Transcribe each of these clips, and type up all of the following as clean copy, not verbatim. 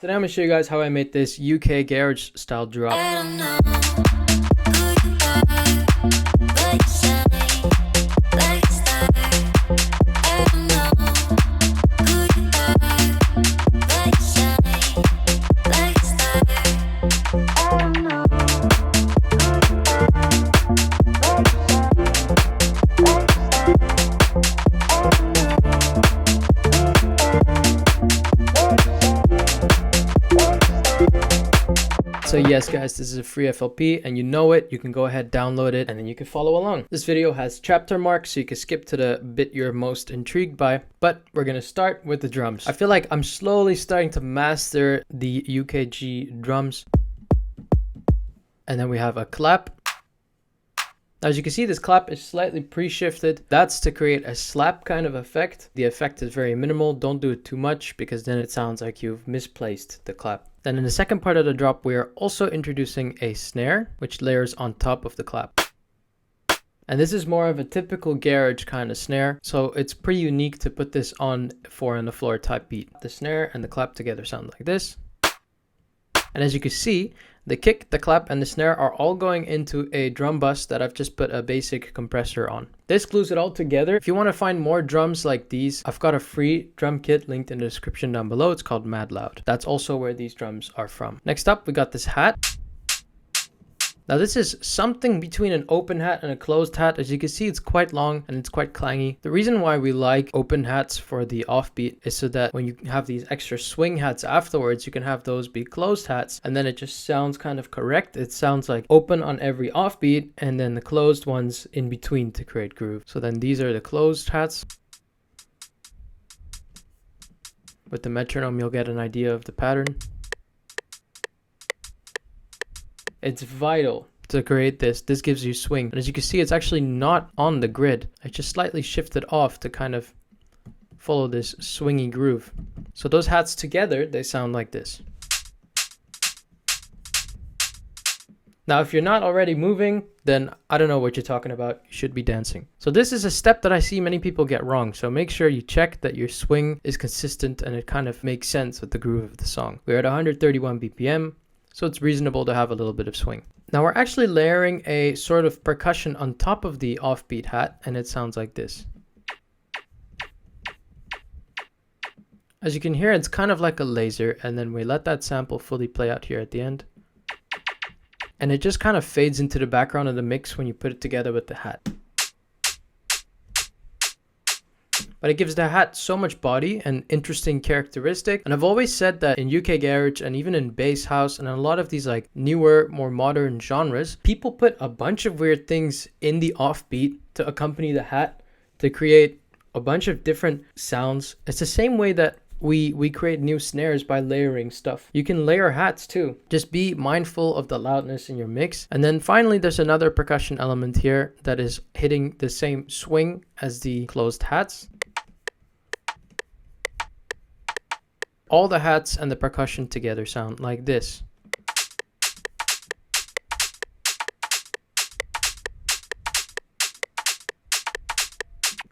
Today I'm going to show you guys how I made this UK garage style drop. So yes guys, this is a free FLP and you know it, you can go ahead, download it, and then you can follow along. This video has chapter marks so you can skip to the bit you're most intrigued by, but we're gonna start with the drums. I feel like I'm slowly starting to master the UKG drums. And then we have a clap. As you can see, this clap is slightly pre-shifted. That's to create a slap kind of effect. The effect is very minimal. Don't do it too much because then it sounds like you've misplaced the clap. Then in the second part of the drop, we are also introducing a snare, which layers on top of the clap. And this is more of a typical garage kind of snare. So it's pretty unique to put this on 4 on the floor type beat. The snare and the clap together sound like this. And as you can see, the kick, the clap, and the snare are all going into a drum bus that I've just put a basic compressor on. This glues it all together. If you want to find more drums like these, I've got a free drum kit linked in the description down below. It's called Mad Loud. That's also where these drums are from. Next up, we got this hat. Now this is something between an open hat and a closed hat. As you can see, it's quite long and it's quite clangy. The reason why we like open hats for the offbeat is so that when you have these extra swing hats afterwards, you can have those be closed hats and then it just sounds kind of correct. It sounds like open on every offbeat and then the closed ones in between to create groove. So then these are the closed hats. With the metronome, you'll get an idea of the pattern. It's vital to create this. This gives you swing. And as you can see, it's actually not on the grid. I just slightly shifted off to kind of follow this swingy groove. So those hats together, they sound like this. Now, if you're not already moving, then I don't know what you're talking about. You should be dancing. So this is a step that I see many people get wrong. So make sure you check that your swing is consistent and it kind of makes sense with the groove of the song. We're at 131 BPM. So it's reasonable to have a little bit of swing. Now we're actually layering a sort of percussion on top of the offbeat hat, and it sounds like this. As you can hear, it's kind of like a laser, and then we let that sample fully play out here at the end. And it just kind of fades into the background of the mix when you put it together with the hat. But it gives the hat so much body and interesting characteristic. And I've always said that in UK garage and even in bass house and a lot of these like newer, more modern genres, people put a bunch of weird things in the offbeat to accompany the hat to create a bunch of different sounds. It's the same way that we create new snares by layering stuff. You can layer hats too. Just be mindful of the loudness in your mix. And then finally, there's another percussion element here that is hitting the same swing as the closed hats. All the hats and the percussion together sound like this.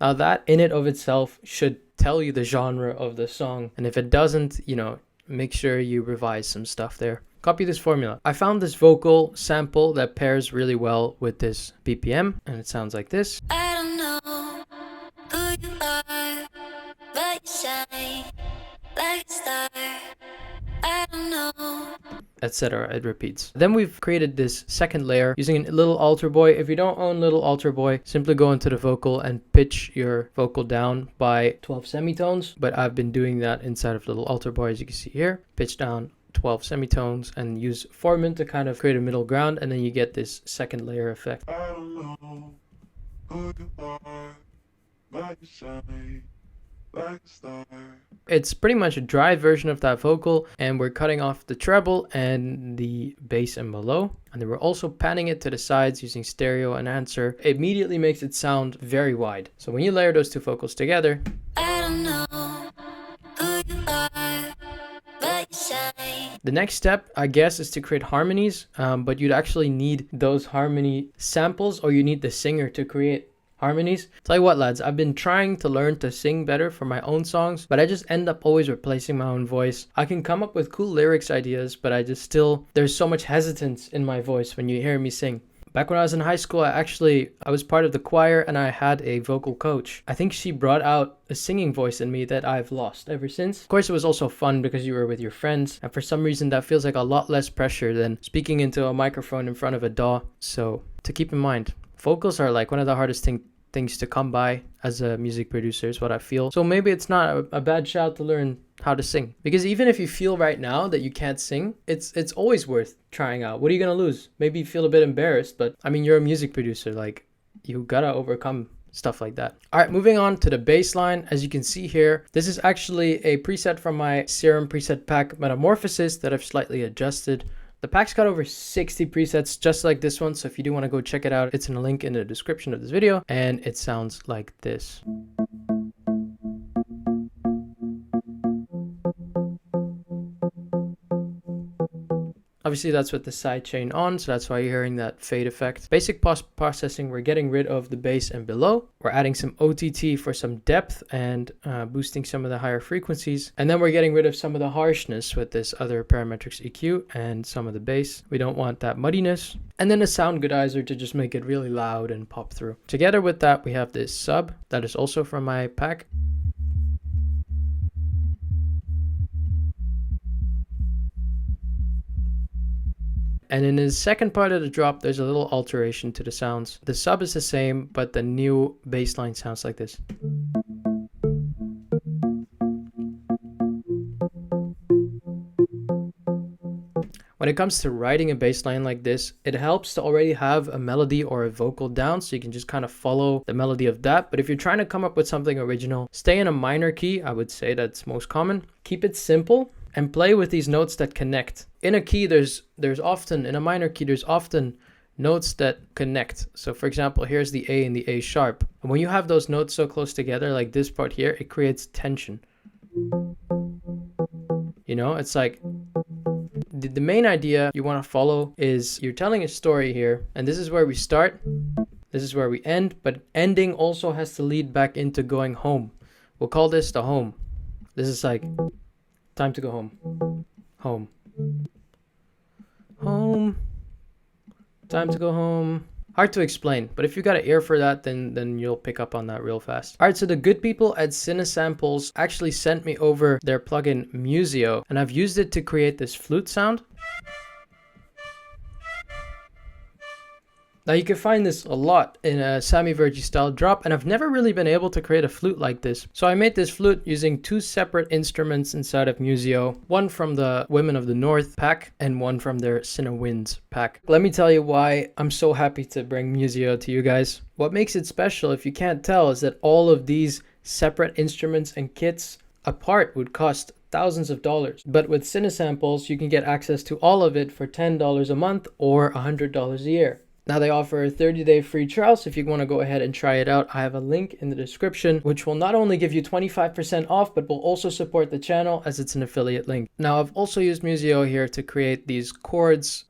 Now that in it of itself should tell you the genre of the song. And if it doesn't, you know, make sure you revise some stuff there. Copy this formula. I found this vocal sample that pairs really well with this BPM and it sounds like this. I don't know who you are, but you shine like a star. I don't know, etc. It repeats. Then we've created this second layer using a little altar boy. If you don't own little altar boy, simply go into the vocal and pitch your vocal down by 12 semitones. But I've been doing that inside of little altar boy, as you can see here. Pitch down 12 semitones and use formant to kind of create a middle ground, and then you get this second layer effect. I don't know who you are, but you shine like a star. It's pretty much a dry version of that vocal, and we're cutting off the treble and the bass and below, and then we're also panning it to the sides using stereo enhancer. It immediately makes it sound very wide. So when you layer those two vocals together, I don't know who you are, but you shine. The next step, I guess, is to create harmonies, but you'd actually need those harmony samples, or you need the singer to create harmonies. Tell you what, lads, I've been trying to learn to sing better for my own songs, but I just end up always replacing my own voice. I can come up with cool lyrics ideas, but I just still, there's so much hesitance in my voice when you hear me sing. Back when I was in high school, I was part of the choir and I had a vocal coach. I think she brought out a singing voice in me that I've lost ever since. Of course, it was also fun because you were with your friends, and for some reason that feels like a lot less pressure than speaking into a microphone in front of a DAW. So to keep in mind, vocals are like one of the hardest things to come by as a music producer is what I feel. So maybe it's not a bad shout to learn how to sing, because even if you feel right now that you can't sing, it's always worth trying out. What are you gonna lose? Maybe you feel a bit embarrassed, but I mean, you're a music producer, like you gotta overcome stuff like that. All right, moving on to the bass line. As you can see here, this is actually a preset from my Serum preset pack Metamorphosis that I've slightly adjusted. The pack's got over 60 presets just like this one, so if you do want to go check it out, it's in a link in the description of this video, and it sounds like this. Obviously that's with the sidechain on, so that's why you're hearing that fade effect. Basic post-processing, we're getting rid of the bass and below. We're adding some OTT for some depth and boosting some of the higher frequencies. And then we're getting rid of some of the harshness with this other parametrics EQ and some of the bass. We don't want that muddiness. And then a sound goodizer to just make it really loud and pop through. Together with that, we have this sub that is also from my pack. And in the second part of the drop, there's a little alteration to the sounds. The sub is the same, but the new bass line sounds like this. When it comes to writing a bass line like this, it helps to already have a melody or a vocal down, so you can just kind of follow the melody of that. But if you're trying to come up with something original, stay in a minor key. I would say that's most common. Keep it simple and play with these notes that connect. In a key, in a minor key, there's often notes that connect. So for example, here's the A and the A sharp. And when you have those notes so close together, like this part here, it creates tension. You know, it's like the main idea you want to follow is you're telling a story here, and this is where we start, this is where we end, but ending also has to lead back into going home. We'll call this the home. This is like time to go home. Home. Home. Time to go home. Hard to explain, but if you got an ear for that, then you'll pick up on that real fast. All right, so the good people at Cinesamples actually sent me over their plugin Musio, and I've used it to create this flute sound. Now you can find this a lot in a Sammy Virji style drop, and I've never really been able to create a flute like this. So I made this flute using two separate instruments inside of Musio, one from the Women of the North pack and one from their Cinewinds pack. Let me tell you why I'm so happy to bring Musio to you guys. What makes it special, if you can't tell, is that all of these separate instruments and kits apart would cost thousands of dollars. But with Cinesamples, you can get access to all of it for $10 a month or $100 a year. Now they offer a 30-day free trial, so if you want to go ahead and try it out, I have a link in the description, which will not only give you 25% off, but will also support the channel as it's an affiliate link. Now I've also used Musio here to create these chords.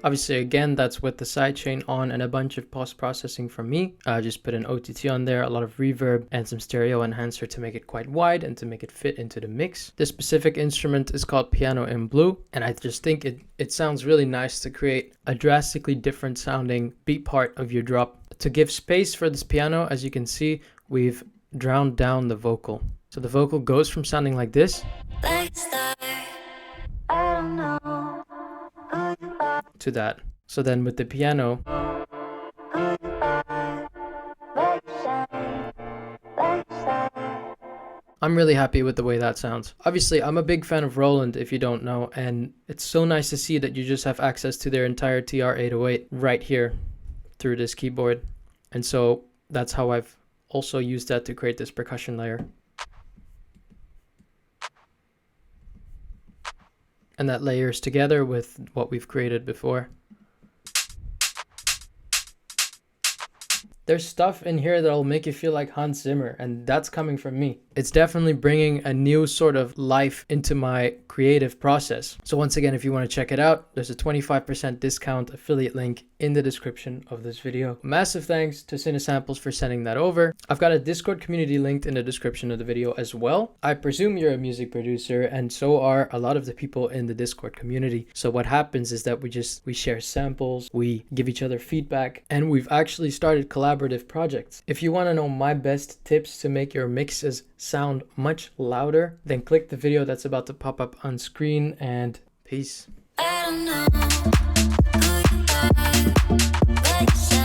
Obviously, again, that's with the sidechain on and a bunch of post-processing from me. I just put an OTT on there, a lot of reverb and some stereo enhancer to make it quite wide and to make it fit into the mix. This specific instrument is called Piano in Blue, and I just think it sounds really nice to create a drastically different sounding beat part of your drop. To give space for this piano, as you can see, we've drowned down the vocal. So the vocal goes from sounding like this to that. So then with the piano, I'm really happy with the way that sounds. Obviously, I'm a big fan of Roland, if you don't know, and it's so nice to see that you just have access to their entire TR-808 right here through this keyboard. And so that's how I've also used that to create this percussion layer. And that layers together with what we've created before. there's stuff in here that'll make you feel like Hans Zimmer, and that's coming from me. It's definitely bringing a new sort of life into my creative process. So once again, if you want to check it out, there's a 25% discount affiliate link in the description of this video. Massive thanks to Cinesamples for sending that over. I've got a Discord community linked in the description of the video as well. I presume you're a music producer, and so are a lot of the people in the Discord community. So what happens is that we share samples, we give each other feedback, and we've actually started collaborative projects. If you want to know my best tips to make your mixes sound much louder, then click the video that's about to pop up on screen, and peace. I don't know who you are, but you say